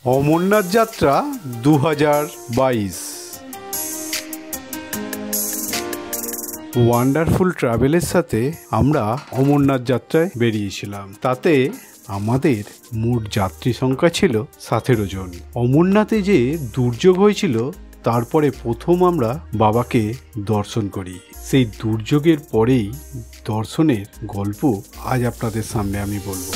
অমরনাথ যাত্রা 2022 ওয়ান্ডারফুল ট্রাভেলের সাথে আমরা অমরনাথ যাত্রায় বেরিয়েছিলাম। তাতে আমাদের মোট যাত্রী সংখ্যা ছিল 17 জন। অমরনাথে যে দুর্যোগ হয়েছিল তারপরে প্রথম আমরা বাবাকে দর্শন করি। সেই দুর্যোগের পরেই দর্শনের গল্প আজ আপনাদের সামনে আমি বলবো।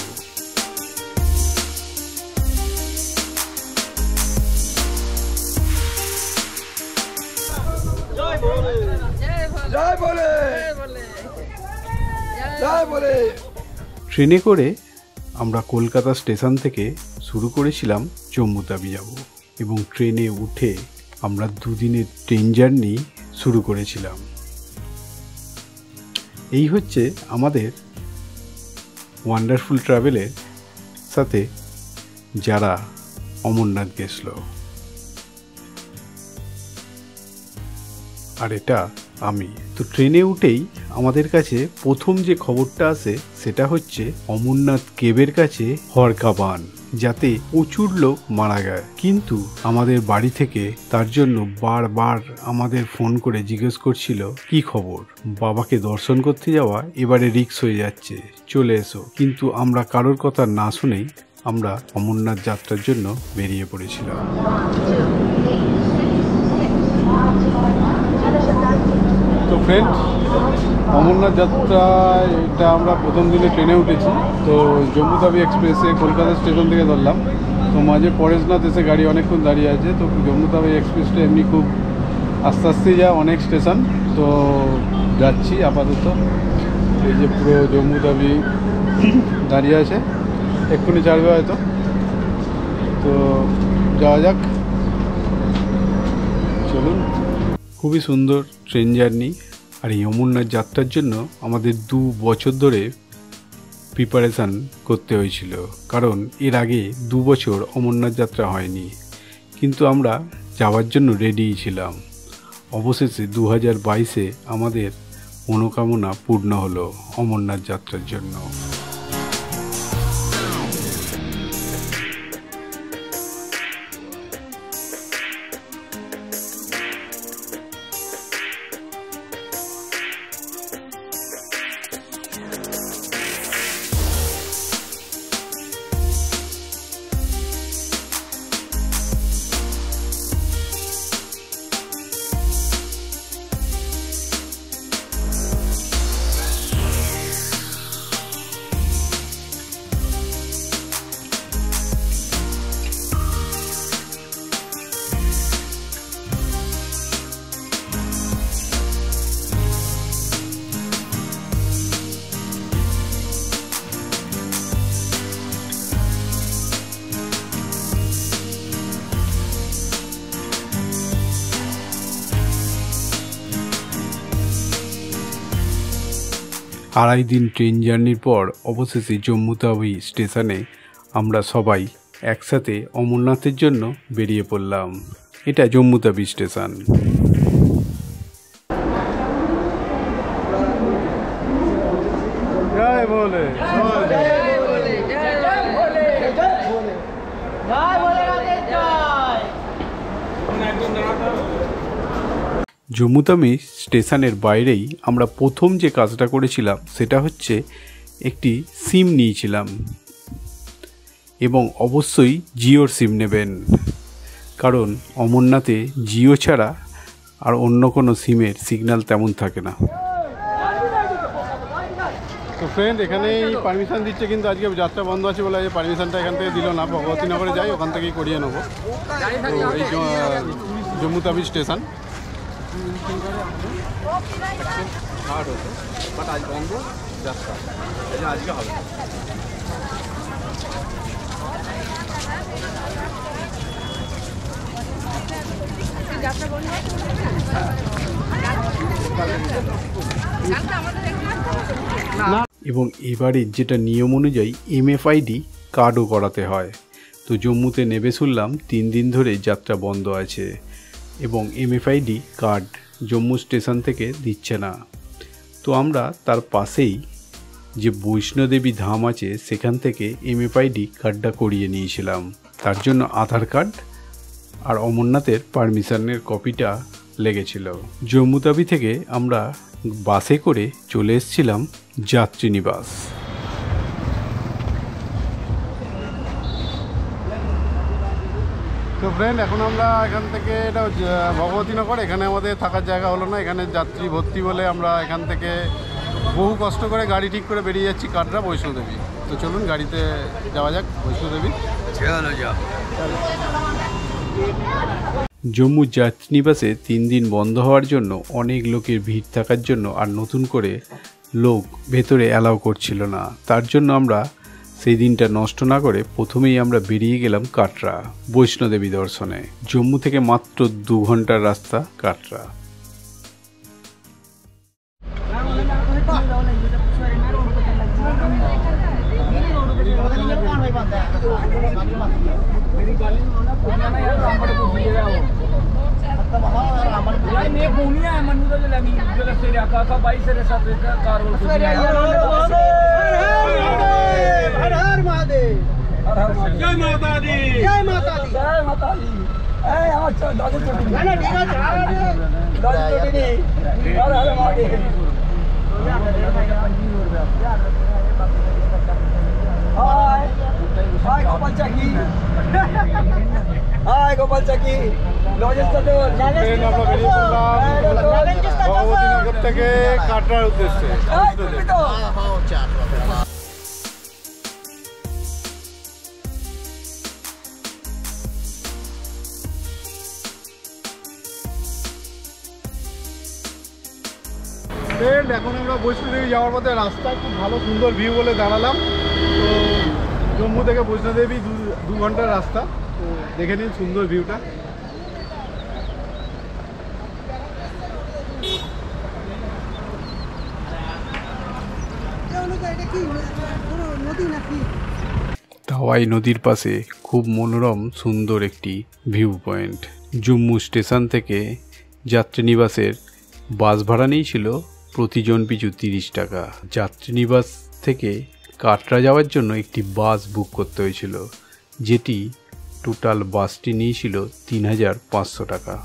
ট্রেনে করে আমরা কলকাতা স্টেশন থেকে শুরু করেছিলাম জম্মু তাবি যাব এবং ট্রেনে উঠে আমরা দুদিনের ট্রেন জার্নি শুরু করেছিলাম। এই হচ্ছে আমাদের ওয়ান্ডারফুল ট্রাভেলের সাথে যারা অমরনাথ গেছিল। আর এটা আমি তো ট্রেনে উঠেই আমাদের কাছে প্রথম যে খবরটা আসে সেটা হচ্ছে অমরনাথ কেবের কাছে হরকা বান, যাতে প্রচুর লোক মারা যায়। কিন্তু আমাদের বাড়ি থেকে তার জন্য বারবার আমাদের ফোন করে জিজ্ঞেস করছিল কি খবর, বাবাকে দর্শন করতে যাওয়া এবারে রিস্ক হয়ে যাচ্ছে, চলে এসো। কিন্তু আমরা কারোর কথা না শুনেই আমরা অমরনাথ যাত্রার জন্য বেরিয়ে পড়েছিলাম। তো ফ্রেন্ড, অমরনাথ যাত্রায় এটা আমরা প্রথম দিনে ট্রেনে উঠেছি। তো জম্মু তাবি এক্সপ্রেসে কলকাতা স্টেশন থেকে ধরলাম। তো মাঝে পরেশনাথ এসে গাড়ি অনেকক্ষণ দাঁড়িয়ে আছে। তো জম্মু তাবি এক্সপ্রেসটা এমনি খুব আস্তে আস্তেই যায়, অনেক স্টেশন। তো যাচ্ছি আপাতত। এই যে পুরো জম্মু তাবি দাঁড়িয়ে আছে, এক্ষুনি ছাড়বে হয়তো। তো যাওয়া যাক, চলুন। খুবই সুন্দর ট্রেন জার্নি। আর এই অমরনাথ যাত্রার জন্য আমাদের 2 বছর ধরে প্রিপারেশান করতে হয়েছিল, কারণ এর আগে 2 বছর অমরনাথ যাত্রা হয়নি। কিন্তু আমরা যাওয়ার জন্য রেডিই ছিলাম। অবশেষে 2022-এ আমাদের মনোকামনা পূর্ণ হলো অমরনাথ যাত্রার জন্য। আড়াই দিন ট্রেন জার্নির পর অবশেষে জম্মু তাবি স্টেশনে আমরা সবাই একসাথে অমরনাথের জন্য বেরিয়ে পড়লাম। এটা জম্মু তাবি স্টেশন। জয় বলে জম্মু তাবি স্টেশনের বাইরেই আমরা প্রথম যে কাজটা করেছিলাম সেটা হচ্ছে একটি সিম নিয়েছিলাম, এবং অবশ্যই জিওর সিম নেবেন, কারণ অমরনাথে জিও ছাড়া আর অন্য কোনো সিমের সিগন্যাল তেমন থাকে না। তো ফ্রেন্ড, এখানেই পারমিশন দিচ্ছে, কিন্তু আজকে যাত্রা বন্ধ আছে বলে পারমিশনটা এখান থেকে দিল না। ভগবতীনগরে যাই, ওখান থেকেই করিয়ে নেবো। তো এই জম্মু তাবি স্টেশন আজ বন্ধ যাত্রা, আজকে হবে। এবং এবারে যেটা নিয়ম অনুযায়ী MFID কার্ডও করাতে হয়। তো জম্মুতে নেবে শুনলাম 3 দিন ধরে যাত্রা বন্ধ আছে এবং MFID কার্ড জম্মু স্টেশন থেকে দিচ্ছে না। তো আমরা তার পাশেই যে বৈষ্ণোদেবী ধাম আছে সেখান থেকে MFID কার্ডটা করিয়ে নিয়েছিলাম। তার জন্য আধার কার্ড আর অমরনাথের পারমিশনের কপিটা লেগেছিল। জম্মু তাবি থেকে আমরা বাসে করে চলে এসেছিলাম যাত্রীনিবাস। তো ফ্রেন্ড, এখন আমরা এখান থেকে, এটা ভগবতীনগর, এখানে আমাদের থাকার জায়গা হলো না, এখানে যাত্রী ভর্তি বলে আমরা এখান থেকে বহু কষ্ট করে গাড়ি ঠিক করে বেরিয়ে যাচ্ছি কাটরা বৈষ্ণোদেবী। তো চলুন গাড়িতে যাওয়া যাক বৈষ্ণোদেবী। জম্মু যাত্রীনিবাসে 3 দিন বন্ধ হওয়ার জন্য অনেক লোকের ভিড় থাকার জন্য আর নতুন করে লোক ভেতরে অ্যালাউ করছিল না। তার জন্য আমরা সেই দিনটা নষ্ট না করে প্রথমেই আমরা বেরিয়ে গেলাম কাটরা বৈষ্ণোদেবী দর্শনে। জম্মু থেকে মাত্র 2 ঘন্টার রাস্তা কাটরা। जय माता दी, जय माता दी, जय माता दी। ভগবতীনগর থেকে কাটরার উদ্দেশ্যে। এখন আমরা বৈষ্ণোদেবী যাওয়ার পথে রাস্তায় খুব ভালো সুন্দর ভিউ বলে দাঁড়ালাম। তো জম্মু থেকে বৈষ্ণোদেবী 2 ঘন্টার রাস্তা। তো দেখে নিন সুন্দর ভিউটা। টাওয়াই নদীর পাশে খুব মনোরম সুন্দর একটি ভিউ পয়েন্ট। জম্মু স্টেশন থেকে যাত্রীনিবাসের বাস ভাড়া নিয়েছিল প্রতিজন পিছু 30 টাকা। যাত্রীনিবাস থেকে কাটরা যাওয়ার জন্য একটি বাস বুক করতে হয়েছিল, যেটি টোটাল বাসটি নিয়েছিল 3500 টাকা।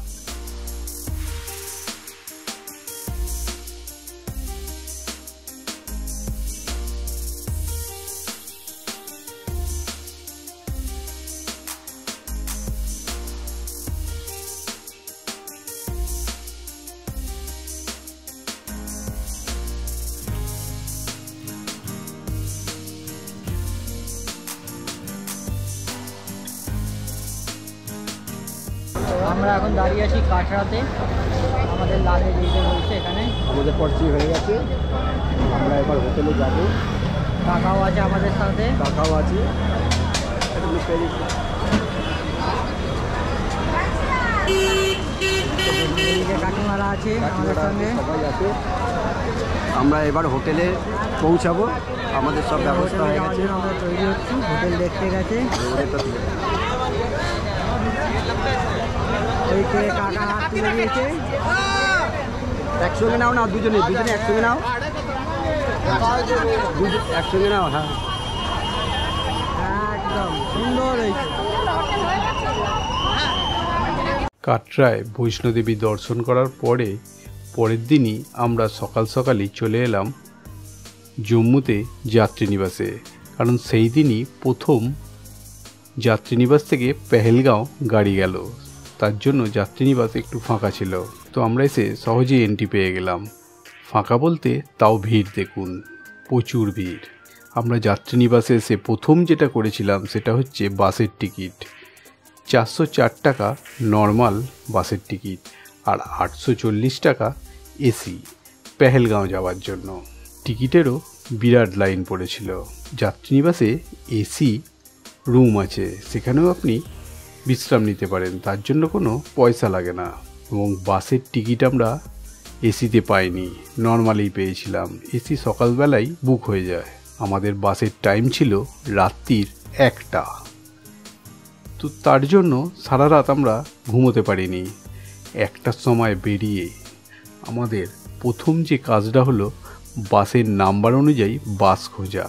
আমরা এখন দাঁড়িয়ে আছি কাটরাতে। আমাদের লাদে যেতে বলছে, এখানে আমাদের পর্চি হয়ে গেছে। আমরা এবার হোটেলে যাবো। কাকাও আছে আমাদের সাথে, কাকাও আছে, কাকিমারা আছে আমাদের সঙ্গে, সবাই আছে। আমরা এবার হোটেলে পৌঁছাবো। আমাদের সব ব্যবস্থা হয়ে গেছে, আমরা তৈরি হচ্ছি। হোটেল দেখতে গেছে, ওইতে কাকা হাত তুলে দিয়েছে। একসঙ্গে নাও না, দুজনে একসঙ্গে নাও, একসঙ্গে নাও। হ্যাঁ, একদম সুন্দর হয়েছে। কাটরায় বৈষ্ণোদেবী দর্শন করার পরের দিনই আমরা সকালই চলে এলাম জম্মুতে যাত্রীনিবাসে, কারণ সেই দিনই প্রথম যাত্রীনিবাস থেকে পেহেলগাঁও গাড়ি গেল। তার জন্য যাত্রীনিবাস একটু ফাঁকা ছিল। তো আমরা এসে সহজেই এন্ট্রি পেয়ে গেলাম। ফাঁকা বলতে তাও ভিড় দেখুন, প্রচুর ভিড়। আমরা যাত্রীনিবাসে এসে প্রথম যেটা করেছিলাম সেটা হচ্ছে বাসের টিকিট। 404 টাকা নর্মাল বাসের টিকিট আর 840 টাকা এসি পেহেলগাঁও যাওয়ার জন্য। টিকিটেরও বিরাট লাইন পড়েছিল। যাত্রীনিবাসে এসি রুম আছে, সেখানেও আপনি বিশ্রাম নিতে পারেন, তার জন্য কোনো পয়সা লাগে না। এবং বাসের টিকিট আমরা এসিতে পাইনি, নর্মালেই পেয়েছিলাম। এসি সকালবেলায় বুক হয়ে যায়। আমাদের বাসের টাইম ছিল রাত্রির 1টা। তো তার জন্য সারা রাত আমরা ঘুমোতে পারিনি। 1টার সময় বেরিয়ে আমাদের প্রথম যে কাজটা হলো বাসের নাম্বার অনুযায়ী বাস খোঁজা।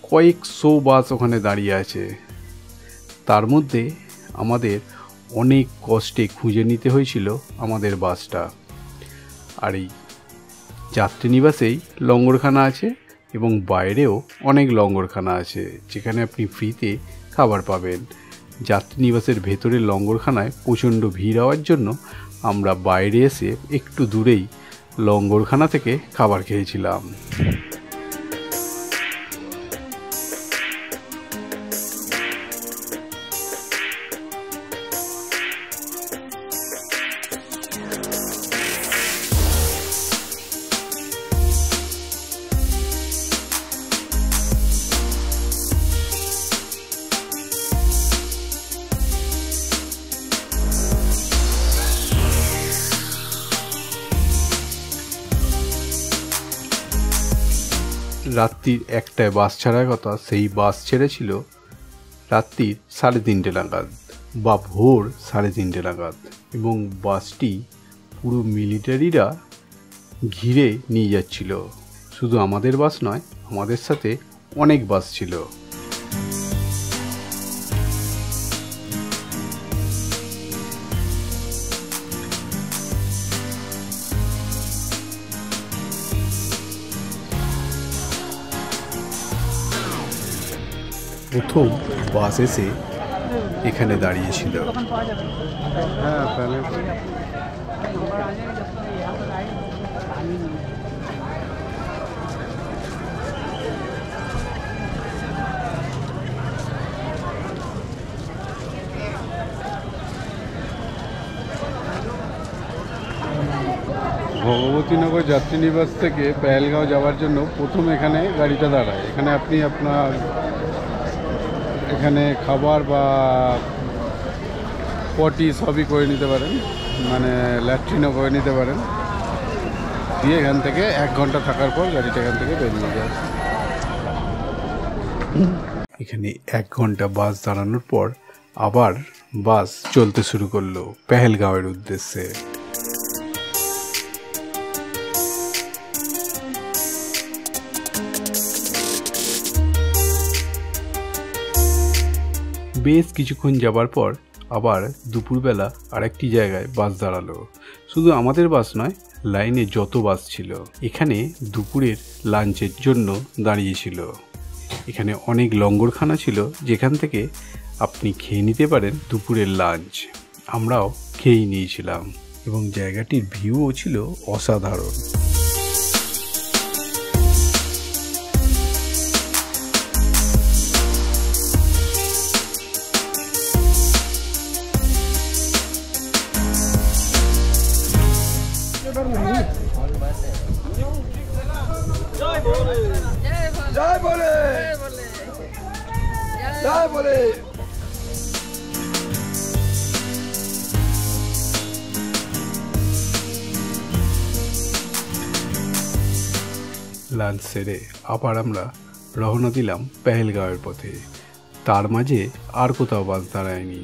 কয়েকশো বাস ওখানে দাঁড়িয়ে আছে। তার মধ্যে আমাদের অনেক কষ্টে খুঁজে নিতে হয়েছিল আমাদের বাসটা। আর এই যাত্রীনিবাসেই লঙ্গরখানা আছে এবং বাইরেও অনেক লঙ্গরখানা আছে যেখানে আপনি ফ্রিতে খাবার পাবেন। যাত্রীনিবাসের ভেতরের লঙ্গরখানায় প্রচণ্ড ভিড় হওয়ার জন্য আমরা বাইরে এসে একটু দূরেই লঙ্গরখানা থেকে খাবার খেয়েছিলাম। রাত্রির 1টায় বাস ছাড়ার কথা, সেই বাস ছেড়েছিল রাত্রির 3:30 নাগাদ বা ভোর 3:30 নাগাদ, এবং বাসটি পুরো মিলিটারিরা ঘিরে নিয়ে যাচ্ছিল। শুধু আমাদের বাস নয়, আমাদের সাথে অনেক বাস ছিল। প্রথম বাস এসে এখানে দাঁড়িয়েছিল। হ্যাঁ, ভগবতীনগর যাত্রীনিবাস থেকে পেহেলগাঁও যাওয়ার জন্য প্রথম এখানে গাড়িটা দাঁড়ায়। এখানে আপনি আপনার এখানে খাবার বা পটি সবই করে নিতে পারেন, মানে ল্যাট্রিনও করে নিতে পারেন। দিয়ে এখান থেকে 1 ঘন্টা থাকার পর গাড়িটা এখান থেকে বেরিয়ে যায়। এখানে 1 ঘন্টা বাস দাঁড়ানোর পর আবার বাস চলতে শুরু করলো পেহেলগাঁওয়ের উদ্দেশ্যে। বেশ কিছুক্ষণ যাবার পর আবার দুপুরবেলা আরেকটি জায়গায় বাস দাঁড়ালো। শুধু আমাদের বাস নয়, লাইনে যত বাস ছিল এখানে দুপুরের লাঞ্চের জন্য দাঁড়িয়েছিল। এখানে অনেক লঙ্গরখানা ছিল যেখান থেকে আপনি খেয়ে নিতে পারেন দুপুরের লাঞ্চ। আমরাও খেয়ে নিয়েছিলাম এবং জায়গাটির ভিউও ছিল অসাধারণ। जय बोले जय बोले। লাঞ্চ সেরে আবার আমরা রওনা দিলাম পেহেলগাঁওয়ের পথে। তার মাঝে আর কোথাও বাস দাঁড়ায়নি,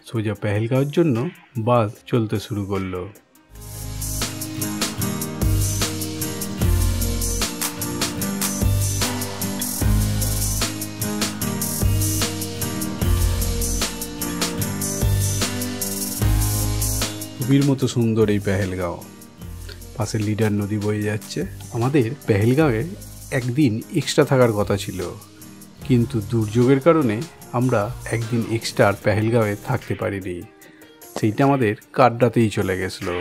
সোজা পেহেলগাঁওয়ের জন্য বাস চলতে শুরু করলো। ছবির মতো সুন্দর এই পেহেলগাঁও, পাশে লিডার নদী বয়ে যাচ্ছে। আমাদের পেহেলগাঁওয়ে একদিন এক্সট্রা থাকার কথা ছিল, কিন্তু দুর্যোগের কারণে আমরা একদিন এক্সট্রা আর পেহেলগাঁওয়ে থাকতে পারিনি। সেইটা আমাদের কাটরাতেই চলে গেছিলো।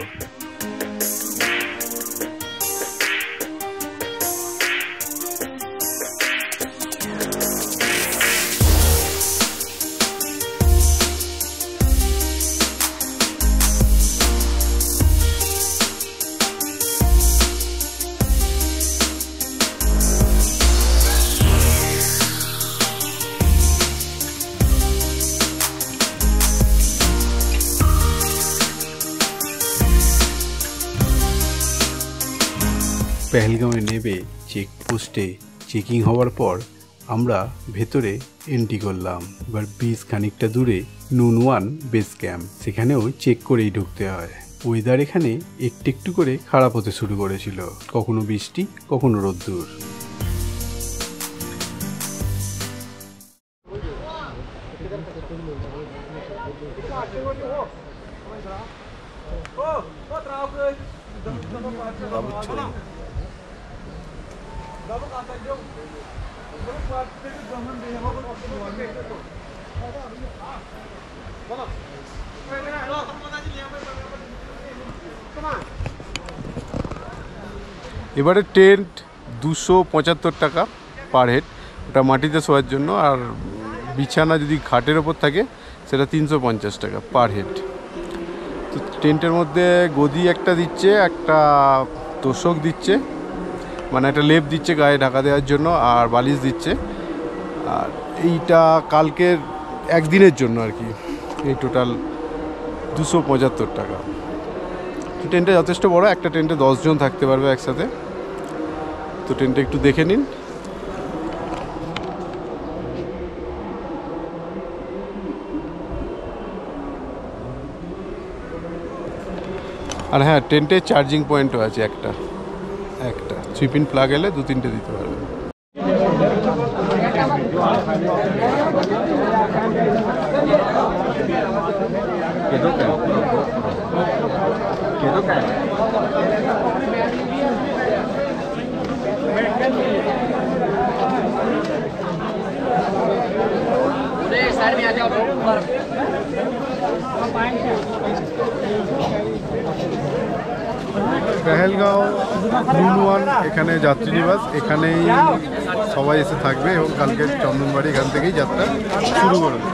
পেহেলগাঁওয়ে নেবে চেকপোস্টে চেকিং হওয়ার পর আমরা ভেতরে এন্ট্রি করলাম। এবার বেশ খানিকটা দূরে নুন 1 বেস ক্যাম্প, সেখানেও চেক করেই ঢুকতে হয়। ওয়েদার এখানে একটু একটু করে খারাপ হতে শুরু করেছিল, কখনো বৃষ্টি কখনো রোদ্দুর। এবারে টেন্ট 275 টাকা পার হেড, ওটা মাটিতে শোয়ার জন্য। আর বিছানা যদি খাটের ওপর থাকে সেটা 350 টাকা পার হেড। তো টেন্টের মধ্যে গদি একটা দিচ্ছে, একটা তোষক দিচ্ছে, মানে একটা লেপ দিচ্ছে গায়ে ঢাকা দেওয়ার জন্য, আর বালিশ দিচ্ছে। আর এইটা কালকের একদিনের জন্য আর কি, এই টোটাল 275 টাকা। তো টেন্টটা যথেষ্ট বড়, একটা টেন্টে 10 জন থাকতে পারবে একসাথে। তো টেন্টটা একটু দেখে নিন। আর হ্যাঁ, টেন্টে চার্জিং পয়েন্টও আছে একটা 3 পিন প্লাগ এলে 2-3টে দিতে পারবে। পেহেলগাঁও নুনওয়ান এখানে যাত্রী নিবাস, এখানেই সবাই এসে থাকবে এবং কালকে চন্দনবাড়ি এখান থেকেই যাত্রা শুরু করবে।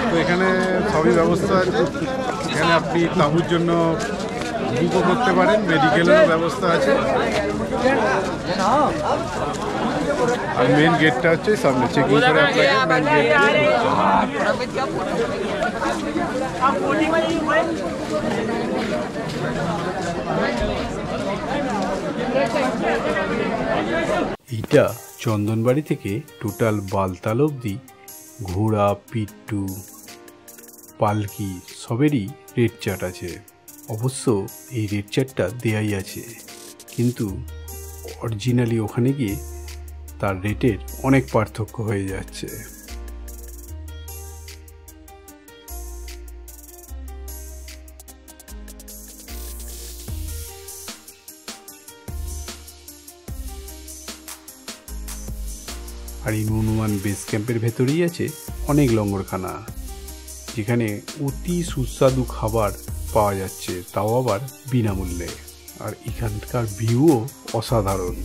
তো এখানে সবই ব্যবস্থা আছে। এখানে আপনি তাঁবুর জন্য বুকও করতে পারেন, মেডিকেলেরও ব্যবস্থা আছে। আর মেন গেটটা হচ্ছে সামনে, চেকিং করে আপনাকে মেন গেট। এইটা চন্দনবাড়ি থেকে টোটাল বালতাল অবধি ঘোড়া, পিট্টু, পালকি সবেরই রেট চার্ট আছে। অবশ্য এই রেট চার্টটা দেয়াই আছে, কিন্তু অরিজিনালি ওখানে গিয়ে তার রেটের অনেক পার্থক্য হয়ে যাচ্ছে। আর এই নুনওয়ান বেস ক্যাম্পের ভেতরেই আছে অনেক লঙ্গরখানা, যেখানে অতি সুস্বাদু খাবার পাওয়া যাচ্ছে, তাও আবার বিনামূল্যে। আর এখানকার ভিউও অসাধারণ।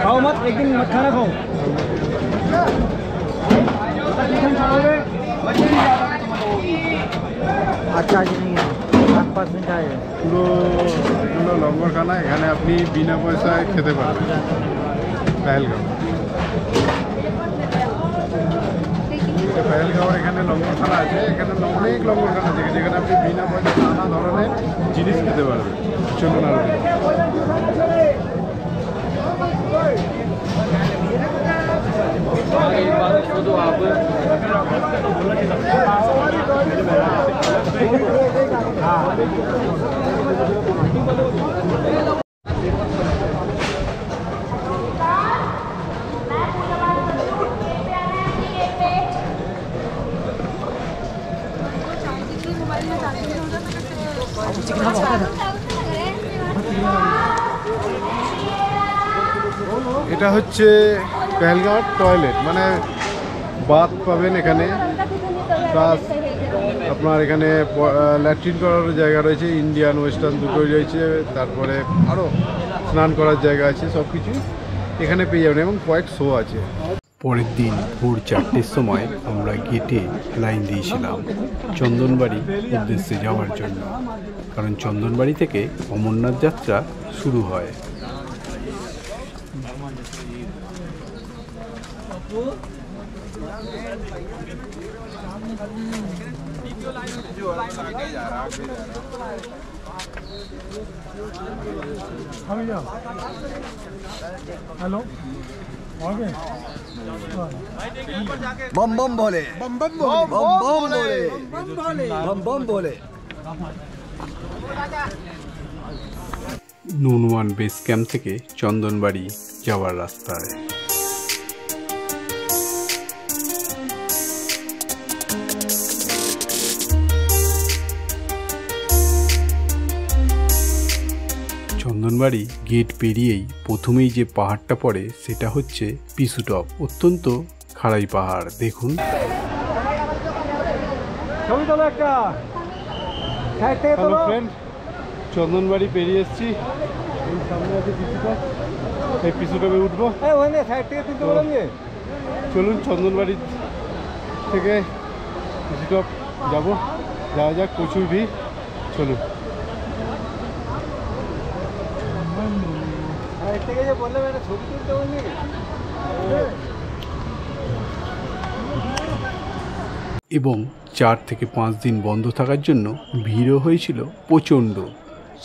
खाओ मत, एक दिन मत खाना खाओ। अच्छा जी नहीं है, 5% आए পুরো এগুলো লঙ্গরখানা, এখানে আপনি বিনা পয়সায় খেতে পারবেন। পেহেলগাঁও পেহেলগাঁওয়ের এখানে লঙ্গরখানা আছে, এখানে অনেক লঙ্গরখানা আছে যেখানে আপনি বিনা পয়সায় নানা ধরনের জিনিস খেতে পারবেন। চলুন আরো দেখুন। आगे एक बार शुद्ध आप এটা হচ্ছে পেহেলগাঁও টয়লেট, মানে বাথ পাবেন এখানে, প্লাস আপনার এখানে ল্যাট্রিন করার জায়গা রয়েছে, ইন্ডিয়ান ওয়েস্টার্ন দুটোই রয়েছে, তারপরে আরও স্নান করার জায়গা আছে, সব কিছুই এখানে পেয়ে যাবেন এবং কয়েক শো আছে। পরের দিন ভোর 4টের সময় আমরা গেটে লাইন দিয়েছিলাম চন্দনবাড়ি উদ্দেশ্যে যাওয়ার জন্য, কারণ চন্দনবাড়ি থেকে অমরনাথ যাত্রা শুরু হয়। हेलो बम बम बोले, बम बम बम बम बोले, बम बम बोले। নুনওয়ান বেস ক্যাম্প থেকে চন্দনবাড়ি যাওয়ার রাস্তায়। চন্দনবাড়ি গেট পেরিয়েই প্রথমেই যে পাহাড়টা পড়ে সেটা হচ্ছে পিসুটপ, অত্যন্ত খাড়াই পাহাড়। দেখুন হ্যালো ফ্রেন্ড, চন্দনবাড়ি পেরিয়ে এসেছি, এই সামনে আছে পিসুটপ, এই পিসুটপে উঠবো। চলুন চন্দনবাড়ি থেকে পিসুটপ যাবো, যাওয়া যাক, প্রচুর ভিড়, চলুন। এবং 4 থেকে 5 দিন বন্ধ থাকার জন্য ভিড়ও হয়েছিল প্রচণ্ড,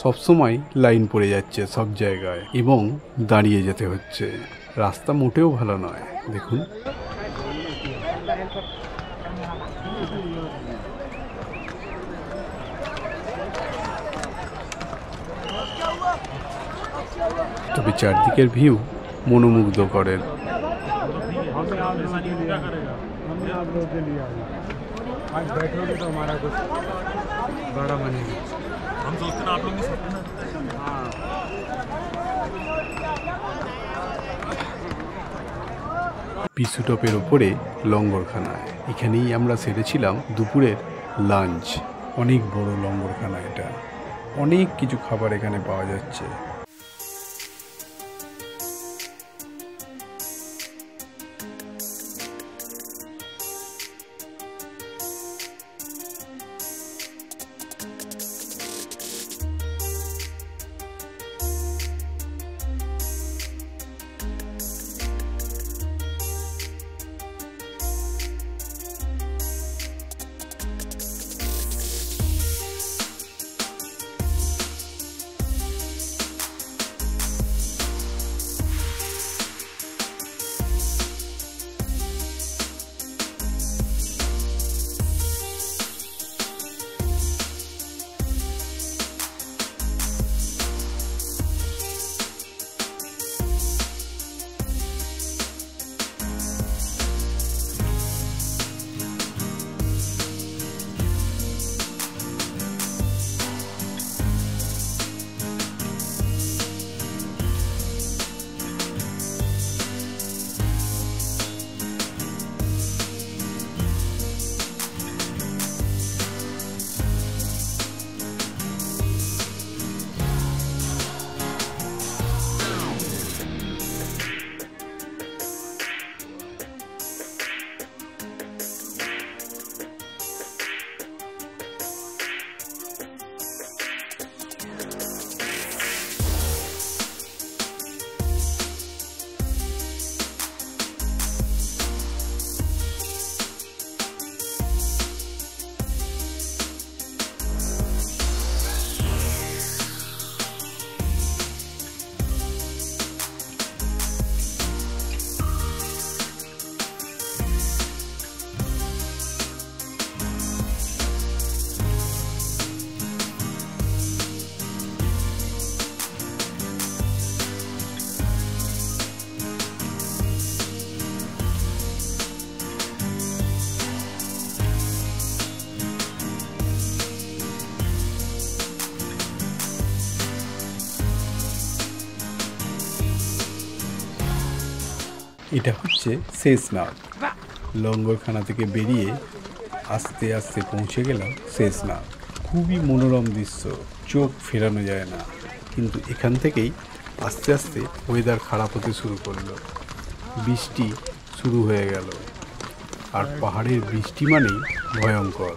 সবসময় লাইন পড়ে যাচ্ছে সব জায়গায় এবং দাঁড়িয়ে যেতে হচ্ছে, রাস্তা মোটেও ভালো নয়। দেখুন তবে চারদিকের ভিউ মনোমুগ্ধকরের। পিসুটপের ওপরে লঙ্গরখানায়, এখানেই আমরা সেরেছিলাম দুপুরের লাঞ্চ। অনেক বড় লঙ্গরখানা এটা, অনেক কিছু খাবার এখানে পাওয়া যাচ্ছে। এটা হচ্ছে শেষনাগ। লঙ্গরখানা থেকে বেরিয়ে আস্তে আস্তে পৌঁছে গেলাম শেষনাগ। খুবই মনোরম দৃশ্য, চোখ ফেরানো যায় না। কিন্তু এখান থেকেই আস্তে আস্তে ওয়েদার খারাপ হতে শুরু করলো, বৃষ্টি শুরু হয়ে গেল। আর পাহাড়ের বৃষ্টি মানেই ভয়ঙ্কর।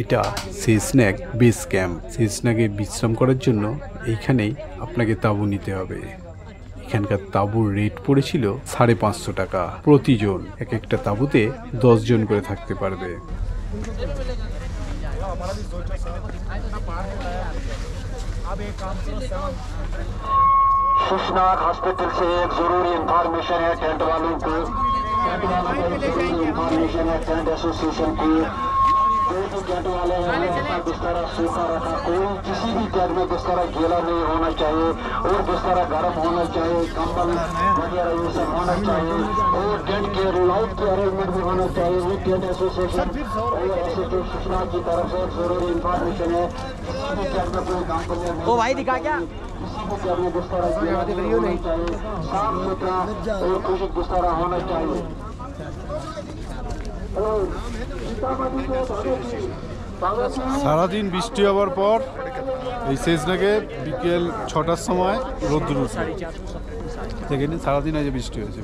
এটা শেষনাগ বেস ক্যাম্প। শেষনাগে বিশ্রাম করার জন্য এইখানেই আপনাকে তাঁবু নিতে হবে। এখানকার তাঁবুর রেট পড়েছিল 550 টাকা প্রতিজন। এক একটা তাঁবুতে 10 জন করে থাকতে পারবে। शेषनाग हॉस्पिटल से एक जरूरी इंफॉर्मेशन है टेंट वालों को। इंफॉर्मेशन है टेंट एसोसिएशन की। कोई भी टेंट वाले हैं अपना बिस्तर सूखा रखा, कोई किसी भी टेंट में बिस्तर गीला नहीं होना चाहिए और बिस्तर गर्म होना चाहिए, कंबल वगैरह ये सब होना चाहिए और टेंट के लाइट की अरेंजमेंट भी होना चाहिए। वो टेंट एसोसिएशन और शेषनाग की तरफ से एक जरूरी इंफॉर्मेशन है। किसी भी टेंट में कोई काम करने ओ भाई दिखा क्या साफ सुथरा और खुशक बिस्तर होना चाहिए। সারাদিন বৃষ্টি হওয়ার পর এই শেষনাগে বিকেল 6টার সময় রোদ্দুর উঠবে। দেখে নিন সারাদিন আজ বৃষ্টি হয়েছে।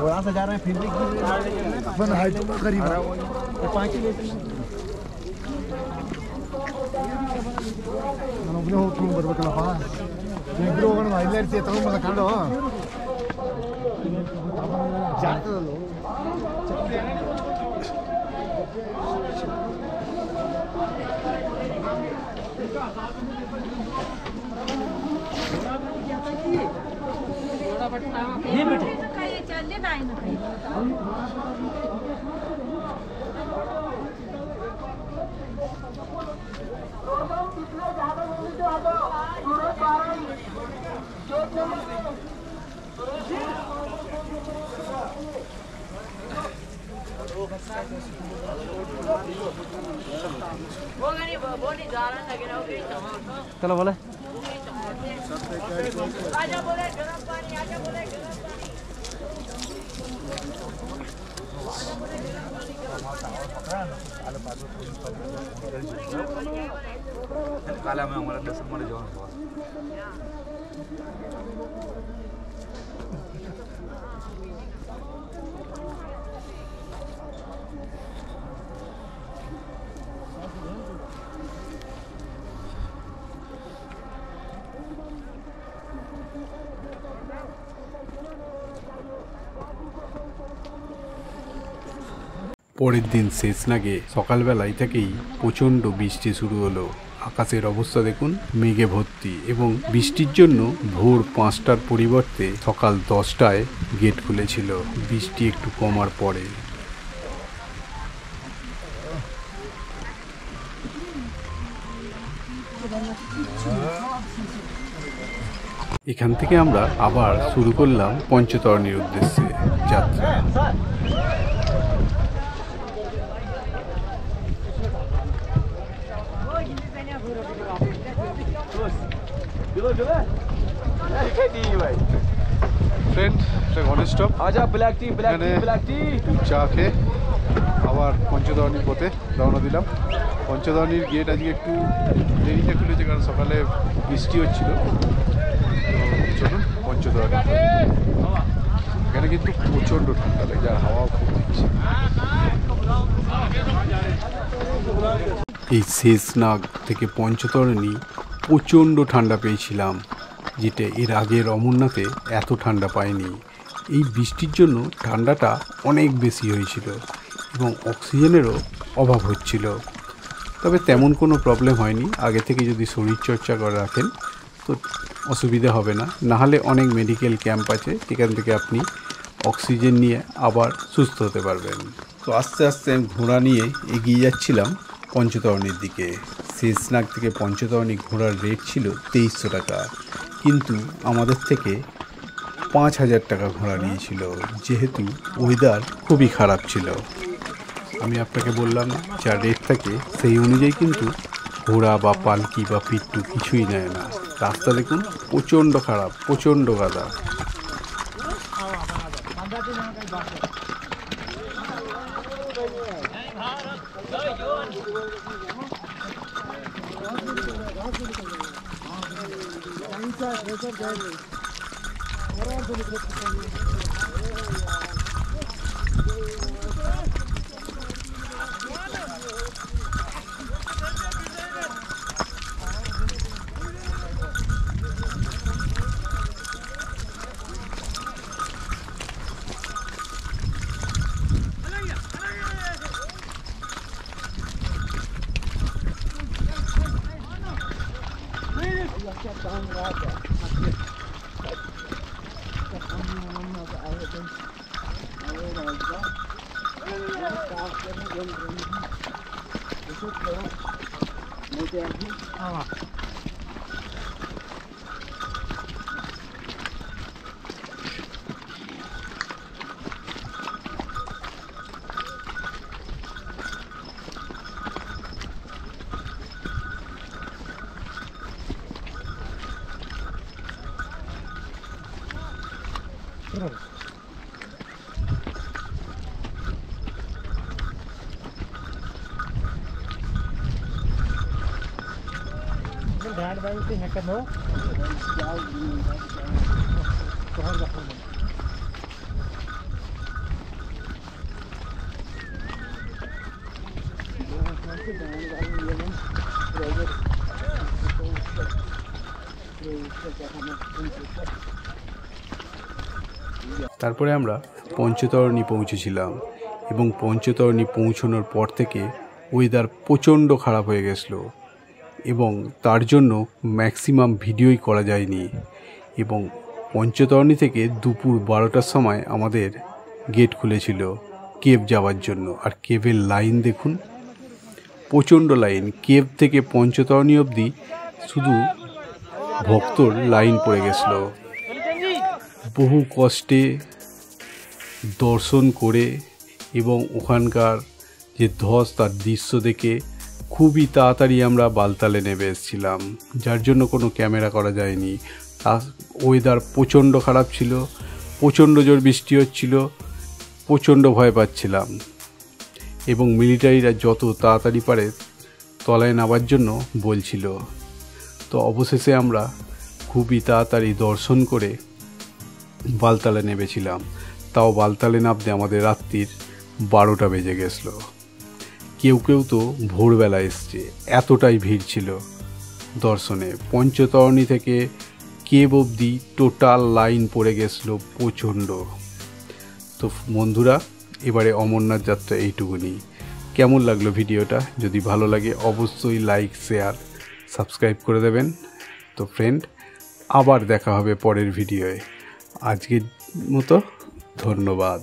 घोड़ा से जा रहे हैं फिर भी अपन हाइट करीब 5 ही लेते हैं ನಾನು ಒಬ್ಬನೇ ಹೋಗ್ತೀನಿ ಬರ್ಬೇಕಲ್ಲಪ್ಪ ಇಬ್ರು ಹೋಗೋಣ ಇಲ್ಲೇ ಇರ್ತೀವಿ ತಗೊಂಡ್ಬಂದ ಕಾಣು ಜಾಗ್ತದಲ್ಲೋ चलले नाही ना काही चलो बोले काला में हमारा दस हमारे जवान हुआ পরের দিন শেষনাগে সকালবেলায় থেকেই প্রচণ্ড বৃষ্টি শুরু হলো। আকাশের অবস্থা দেখুন, মেঘে ভর্তি, এবং বৃষ্টির জন্য ভোর 5টার পরিবর্তে সকাল 10টায় গেট খুলেছিল বৃষ্টি একটু কমার পরে। এখান থেকে আমরা আবার শুরু করলাম পঞ্চতরণীর উদ্দেশ্যে যাত্রা। চা খেয়ে আবার পঞ্চতরণীর পথে রওনা দিলাম। পঞ্চতরণীর গেট আজকে একটু দেরিতে খুলেছে, কারণ সকালে বৃষ্টি হচ্ছিল। তো চলুন পঞ্চতরণী। এখানে কিন্তু প্রচণ্ড ঠান্ডা লাগে, আর হাওয়াও খুব দিচ্ছে। এই শেষনাগ থেকে পঞ্চতরণী প্রচণ্ড ঠান্ডা পেয়েছিলাম, যেটা এর আগের অমরনাথে এত ঠান্ডা পাইনি। এই বৃষ্টির জন্য ঠান্ডাটা অনেক বেশি হয়েছিল এবং অক্সিজেনেরও অভাব হচ্ছিল। তবে তেমন কোনো প্রবলেম হয়নি। আগে থেকে যদি শরীরচর্চা করে রাখেন তো অসুবিধা হবে না। নাহলে অনেক মেডিকেল ক্যাম্প আছে, যেখান থেকে আপনি অক্সিজেন নিয়ে আবার সুস্থ হতে পারবেন। তো আস্তে আস্তে আমি ঘোড়া নিয়ে এগিয়ে যাচ্ছিলাম পঞ্চতরণীর দিকে। শেষনাগ থেকে পঞ্চতরণী ঘোড়ার রেট ছিল 2300 টাকা, কিন্তু আমাদের থেকে 5000 টাকা ঘোড়া নিয়েছিল, যেহেতু ওয়েদার খুবই খারাপ ছিল। আমি আপনাকে বললাম যা রেট থাকে সেই অনুযায়ী কিন্তু ঘোড়া বা পালকি বা পিট্টু কিছুই নেয় না। রাস্তা দেখুন প্রচণ্ড খারাপ, প্রচণ্ড কাদা। তারপরে আমরা পঞ্চতরণী পৌঁছেছিলাম, এবং পঞ্চতরণী পৌঁছানোর পর থেকে ওয়েদার প্রচণ্ড খারাপ হয়ে গেছিলো, এবং তার জন্য ম্যাক্সিমাম ভিডিওই করা যায়নি। এবং পঞ্চতরণী থেকে দুপুর 12টার সময় আমাদের গেট খুলেছিল কেভ যাওয়ার জন্য। আর কেভের লাইন দেখুন, প্রচণ্ড লাইন, কেভ থেকে পঞ্চতরণী অবধি শুধু ভক্তর লাইন পড়ে গেছিল। বহু কষ্টে দর্শন করে এবং ওখানকার যে ধস তার দৃশ্য দেখে খুবই তাড়াতাড়ি আমরা বালতালে নেমে এসেছিলাম, যার জন্য কোনো ক্যামেরা করা যায়নি। ওয়েদার প্রচণ্ড খারাপ ছিল, প্রচণ্ড জোর বৃষ্টি হচ্ছিল, প্রচণ্ড ভয় পাচ্ছিলাম এবং মিলিটারিরা যত তাড়াতাড়ি পারে তলায় নামার জন্য বলছিল। তো অবশেষে আমরা খুবই তাড়াতাড়ি দর্শন করে বালতালে নেমেছিলাম। তাও বালতালে নামতে আমাদের রাত্রির 12টা বেজে গেছিলো। কেউ কেউ তো ভোরবেলা এসছে, এতটাই ভিড় ছিল দর্শনে। পঞ্চতরণী থেকে কেভ অবধি টোটাল লাইন পড়ে গেছিলো প্রচণ্ড। তো বন্ধুরা, এবারে অমরনাথ যাত্রা এইটুকুনি। কেমন লাগলো ভিডিওটা? যদি ভালো লাগে অবশ্যই লাইক, শেয়ার, সাবস্ক্রাইব করে দেবেন। তো ফ্রেন্ড, আবার দেখা হবে পরের ভিডিওয়ে। আজকের মতো ধন্যবাদ।